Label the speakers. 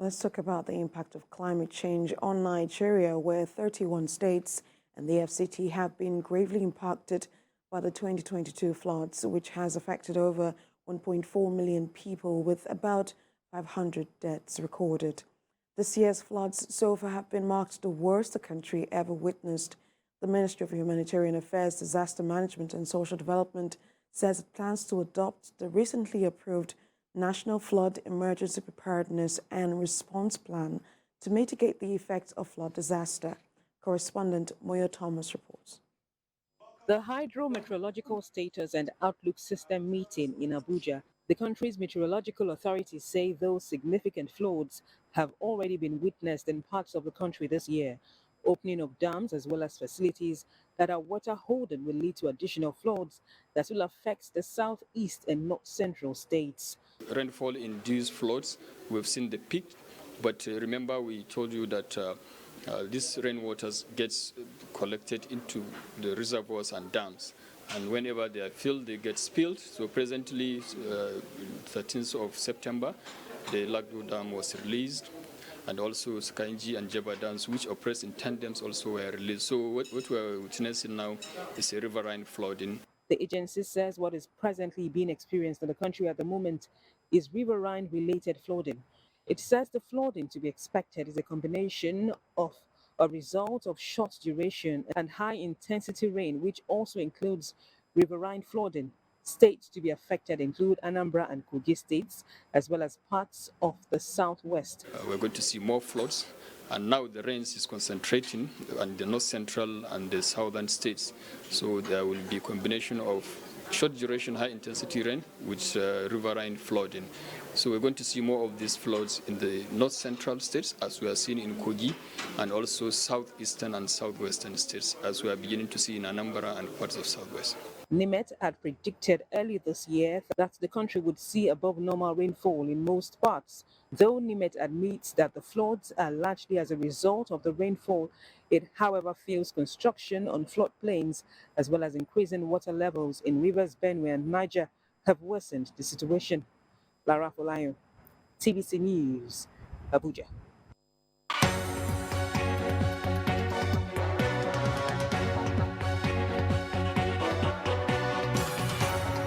Speaker 1: Let's talk about the impact of climate change on Nigeria, where 31 states and the FCT have been gravely impacted by the 2022 floods, which has affected over 1.4 million people, with about 500 deaths recorded. This year's floods so far have been marked the worst the country ever witnessed. The Ministry of Humanitarian Affairs, Disaster Management and Social Development says it plans to adopt the recently approved National Flood Emergency Preparedness and Response Plan to mitigate the effects of flood disaster. Correspondent Moyo Thomas reports.
Speaker 2: The Hydrometeorological Status and Outlook System meeting in Abuja, the country's meteorological authorities say those significant floods have already been witnessed in parts of the country this year. Opening of dams as well as facilities that are water holding will lead to additional floods that will affect the southeast and north central states.
Speaker 3: Rainfall-induced floods, we've seen the peak, but remember we told you that this rainwaters gets collected into the reservoirs and dams, and whenever they are filled, they get spilled. So presently, 13th of September, the Lagdo Dam was released, and also Skanji and Jeba dams, which operate in tandems, also were released. So what we are witnessing now is a riverine flooding.
Speaker 2: The agency says what is presently being experienced in the country at the moment is riverine-related flooding. It says the flooding to be expected is a combination of a result of short duration and high-intensity rain, which also includes riverine flooding. States to be affected include Anambra and Kogi states, as well as parts of the southwest.
Speaker 3: We're going to see more floods, and now the rains is concentrating on the north central and the southern states. So there will be a combination of short duration, high intensity rain with riverine flooding. So we're going to see more of these floods in the north central states, as we are seeing in Kogi, and also southeastern and southwestern states, as we are beginning to see in Anambra and parts of southwest.
Speaker 2: NIMET had predicted early this year that the country would see above normal rainfall in most parts. Though NIMET admits that the floods are largely as a result of the rainfall, it however feels construction on floodplains as well as increasing water levels in rivers Benue and Niger have worsened the situation. Lara Folayo, TVC News, Abuja.